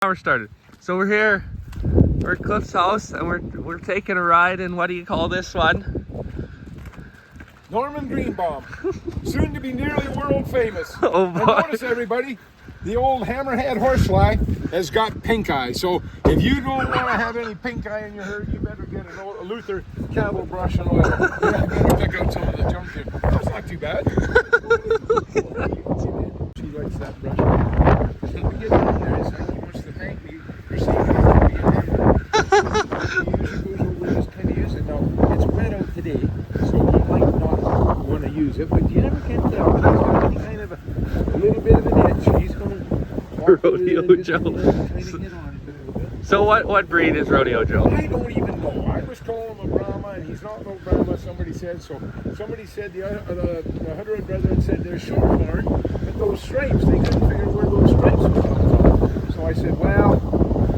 We're started. So we're here. We're at Cliff's house, and we're taking a ride in, what do you call this one? Norman Greenbaum, soon to be nearly world famous. Oh And boy! notice, everybody, the old hammerhead horsefly has got pink eye. So if you don't want to have any pink eye in your herd, you better get a Luther cattle brush and oil. Yeah, better pick out some of the junk here. That's not too bad. She likes that brush. We get down there, it's like he wants to thank me for seeing how we get hammered. He usually goes over this kind of use it. Now, it's wet out today, so he might not want to use it, but you never can tell. If he's got any kind of a little bit of an itch, he's going to Rodeo Joe. So what breed is Rodeo Joe? I don't even know. I was calling him a Brahma, and he's not no Brahma, somebody said. So somebody said, the Hundred Brethren said they're short horn, but those stripes, they couldn't figure where those stripes would come from. So I said, well,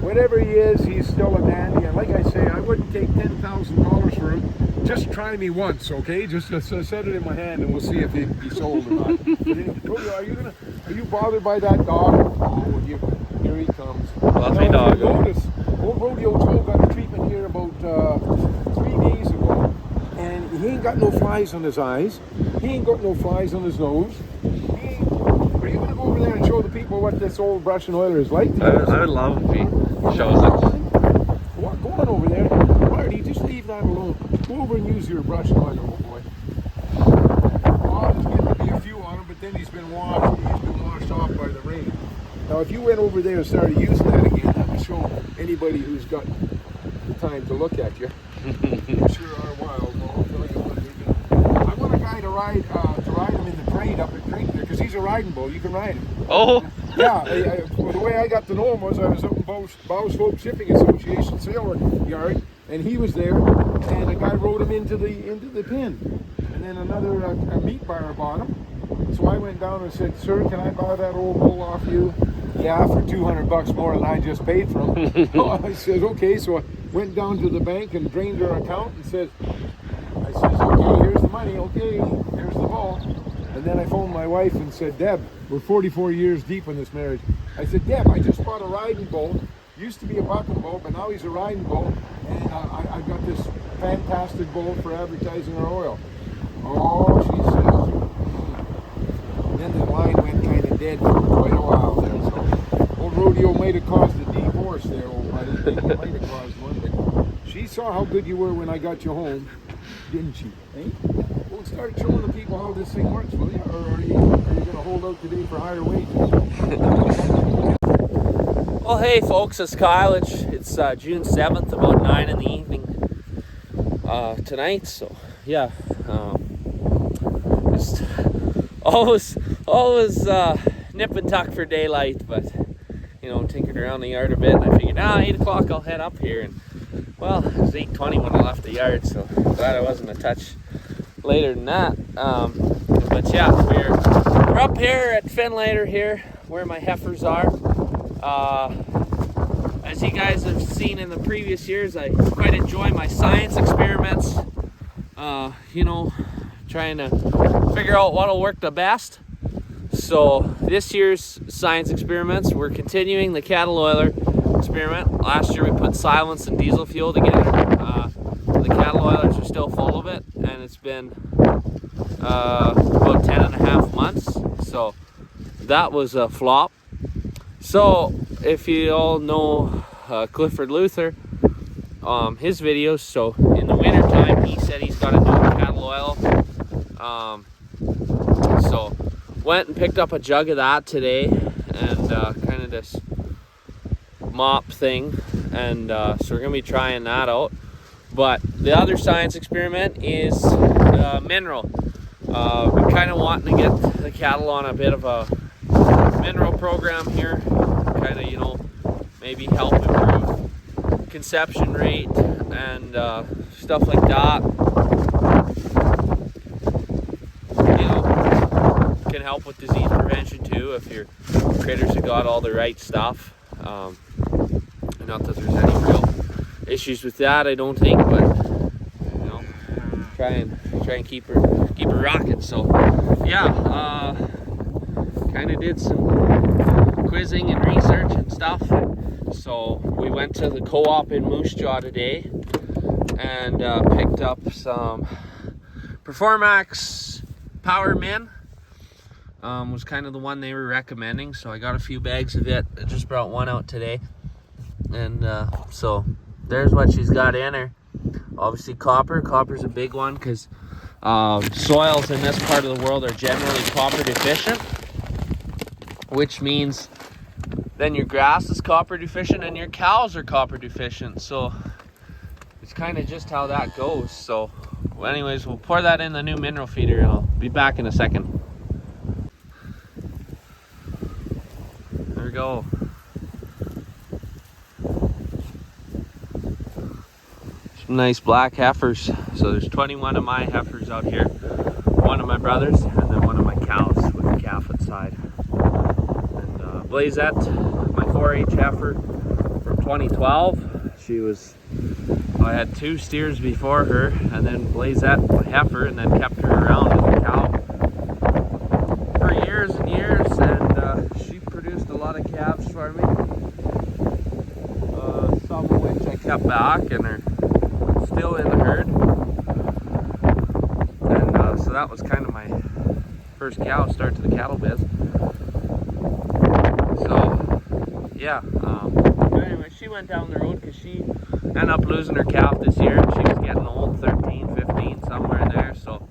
whatever he is, he's still a dandy. And like I say, I wouldn't take $10,000 for him. Just try me once, okay? Just set it in my hand, and we'll see if he sold or not. Rodeo, are you bothered by that dog? Oh, here he comes. Lovely dog. Notice, old Rodeo Joe got a treatment here about 3 days ago, and he ain't got no flies on his eyes. He ain't got no flies on his nose. Are you going to go over there and show the people what this old brush and oiler is like? I would love if he shows it. Go on over there. Marty, just leave that alone. Go over and use your brush and oiler, old boy. Oh, there's going to be a few on him, but then he's been washed off by the rain. Now, if you went over there and started using that again, that would show anybody who's got the time to look at you. You sure are wild. No, I'll tell you what, I want a guy to ride him in the parade up at Creek there, because he's a riding bull. You can ride him. Oh! Yeah, the way I got to know him was I was up in Bowes Folk Shipping Association sailor yard, and he was there, and a guy rode him into the pen, and then another meat buyer bought him. So I went down and said, "Sir, can I buy that old bull off you?" "Yeah, for $200 more than I just paid for him." I said, "Okay." So I went down to the bank and drained her account and said, "Okay, here's the money. Okay, here's the bull." And then I phoned my wife and said, "Deb, we're 44 years deep in this marriage." I said, "Deb, I just bought a riding bull. Used to be a bucking bull, but now he's a riding bull. And I got this fantastic bull for advertising our oil." "Oh," she says. Then the line went kind of dead for quite a while there. So old Rodeo might have caused a divorce there, old buddy. He might have caused one, but she saw how good you were when I got you home, didn't she? Eh? Well, start showing the people how this thing works, will you? Or are you going to hold out today for higher wages? Well, hey folks, it's Kyle. It's June 7th, about 9 in the evening tonight. So yeah, just always nip and tuck for daylight, but tinkered around the yard a bit, and I figured 8 o'clock I'll head up here, and well, it was 8:20 when I left the yard, so glad I wasn't a touch later than that. But yeah, we're up here at Finlater here, where my heifers are. As you guys have seen in the previous years, I quite enjoy my science experiments. Trying to figure out what'll work the best. So this year's science experiments, we're continuing the cattle oiler experiment. Last year we put silence and diesel fuel together. The cattle oilers are still full of it, and it's been about 10 and a half months. So that was a flop. So if you all know Clifford Luther, his videos, so in the winter time he said he's got to do cattle oil. So went and picked up a jug of that today, and kind of this mop thing, and so we're gonna be trying that out. But the other science experiment is mineral. We're kind of wanting to get the cattle on a bit of a mineral program here, kind of maybe help improve conception rate and stuff like that. Can help with disease prevention too if your critters have got all the right stuff. Not that there's any real issues with that, I don't think, but try and keep her rocking. So yeah, kind of did some quizzing and research and stuff. So we went to the co-op in Moose Jaw today and picked up some Performax Power Min. Was kind of the one they were recommending, so I got a few bags of it. I just brought one out today, and so there's what she's got in her. Obviously copper's a big one because soils in this part of the world are generally copper deficient, which means then your grass is copper deficient and your cows are copper deficient. So it's kind of just how that goes. So well, anyways, we'll pour that in the new mineral feeder and I'll be back in a second. There we go. Some nice black heifers. So there's 21 of my heifers out here, one of my brothers, and then one of my cows with a calf outside. And Blazette, my 4-H heifer from 2012. She was, I had 2 steers before her, and then Blazette, my heifer, and then kept her around as a cow for years and years, and she produced a lot of calves for me. Some of which I kept back and are still in the herd. And so that was kind of my first cow start to the cattle biz. So yeah, but anyway, she went down the road because she ended up losing her calf this year. She was getting old, 13, 15, somewhere in there. So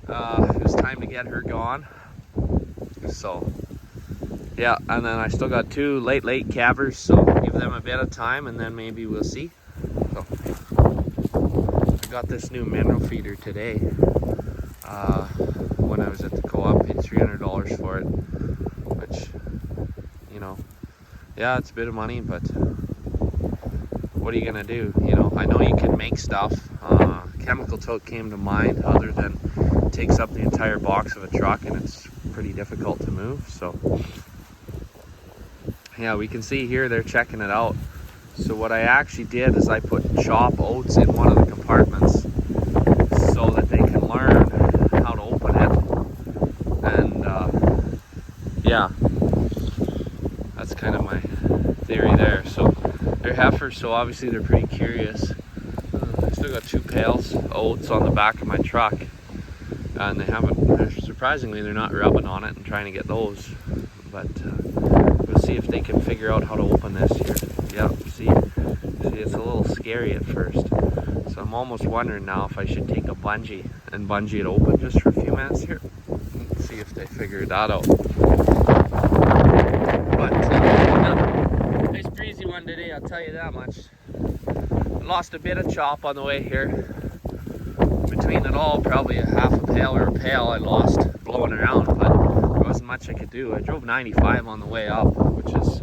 it was time to get her gone. So yeah, and then I still got 2 late calvers, so give them a bit of time and then maybe we'll see. So I got this new mineral feeder today. When I was at the co-op, paid $300 for it, which, you know, yeah, it's a bit of money, but what are you gonna do? You know, I know you can make stuff. Chemical tote came to mind, other than it takes up the entire box of a truck and it's pretty difficult to move. So yeah, we can see here they're checking it out. So what I actually did is I put chop oats in one of the compartments so that they can learn how to open it. And yeah, that's kind of my theory there. So they're heifers, so obviously they're pretty curious. I still got 2 pails of oats on the back of my truck, and surprisingly they're not rubbing on it and trying to get those. But we'll see if they can figure out how to open this here. Yeah, see, it's a little scary at first. So I'm almost wondering now if I should take a bungee and bungee it open just for a few minutes here. Let's see if they figure that out. But nice breezy one today, I'll tell you that much. I lost a bit of chop on the way here. Between it all, probably a half a pail or a pail I lost blowing around, but there wasn't much I could do. I drove 95 on the way up, which is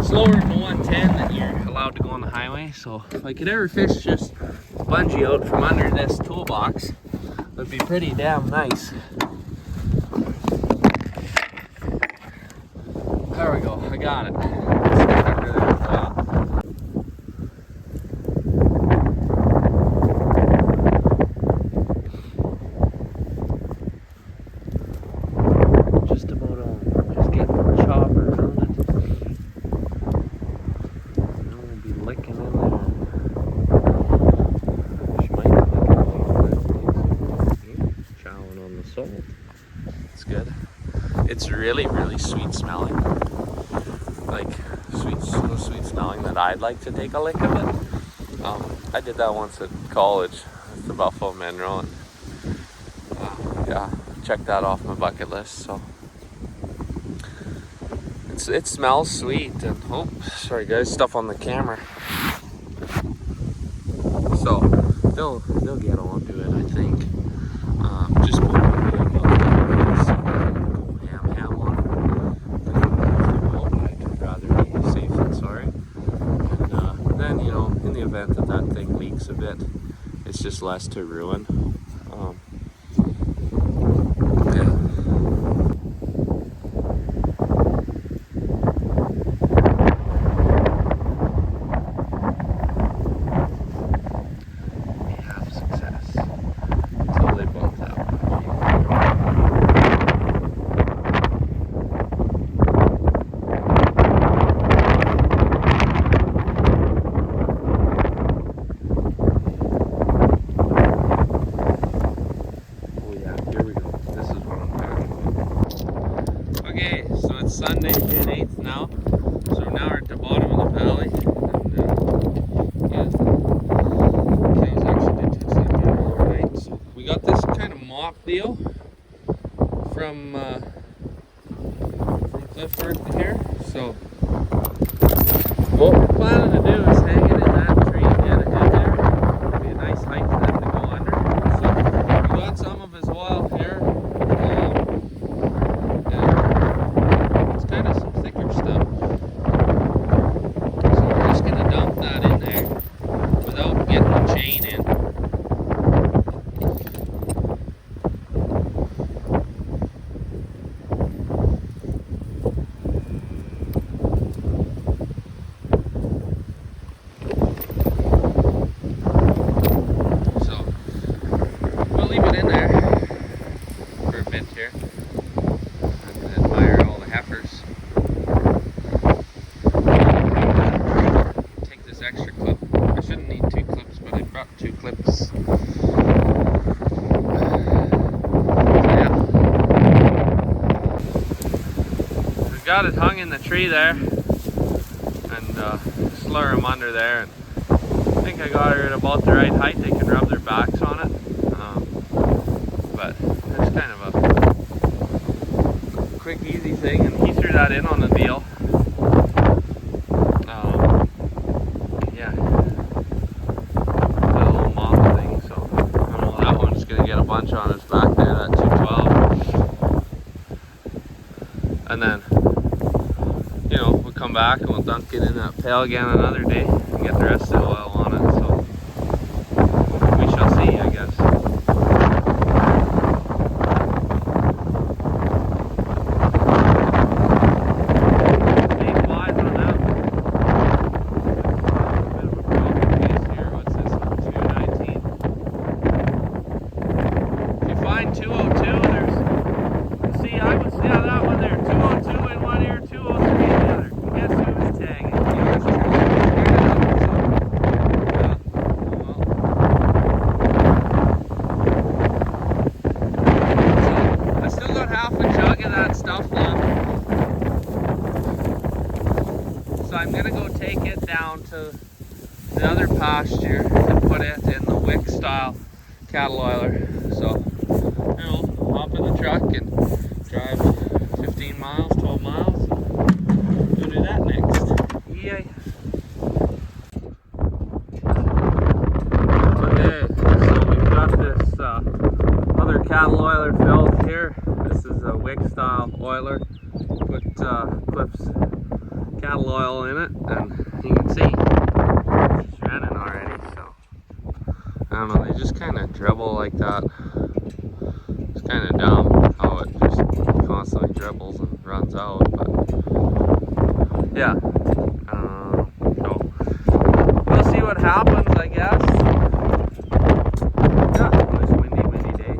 slower than the 110 that you're allowed to go on the highway. So if I could ever fish just bungee out from under this toolbox, it would be pretty damn nice. There we go, I got it. Just about on. Just getting the chopper around it. And we'll be licking in there. She might be licking on the chowing on the salt. It's good. It's really, really sweet smelling. Like so sweet smelling that I'd like to take a lick of it. I did that once at college. It's the Buffalo Mineral, and yeah, check that off my bucket list. So it smells sweet, and oh, sorry guys, stuff on the camera. So they'll get on to it, I think. Just go ham on it. I'd rather be safe than sorry. And then, you know, in the event that that thing leaks a bit, it's just less to ruin. at the bottom of the valley. And, yeah, cows actually did touch that there overnight. So we got this kind of mop deal from Clifford here. So what we're planning to do is hang it in that tree dead ahead there. It'll be a nice height for them to go under. So we got some of his oil here. And it's kind of some thicker stuff. So we're just going to dump that in there without getting the chain in. Here and admire all the heifers. Take this extra clip. I shouldn't need 2 clips, but I brought 2 clips. So yeah. We've got it hung in the tree there and slur them under there. And I think I got her at about the right height. They can rub their backs on it. But it's kind of a quick, easy thing, and he threw that in on the deal. Yeah, that little mop thing. So I don't know, that one's gonna get a bunch on his back there, that 212. And then, you know, we'll come back and we'll dunk it in that pail again another day and get the rest of the oil on it. So we shall see, I guess. I'm gonna go take it down to the other pasture and put it in the wick style cattle oiler. So, you know, hop in the truck and drive 15 miles, 12 miles, and go do that next. Yay! Okay, so we've got this other cattle oiler filled here. This is a wick style oiler. Put Cliff's cattle oil in it, and you can see she's running already. So I don't know, they just kind of dribble like that. It's kind of dumb how it just constantly dribbles and runs out, but yeah, so we'll see what happens, I guess. Yeah, nice windy day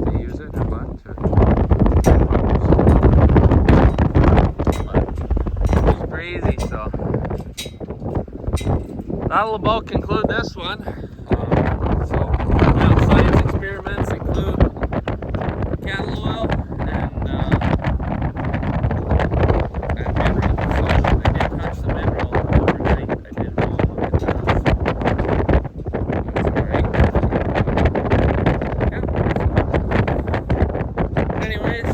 to use it, but crazy, so that'll about conclude this one. So yeah, science experiments include cattle oil and mineral. So I did touch the mineral overnight. I did go look at that. That's alright. Yeah. Anyways,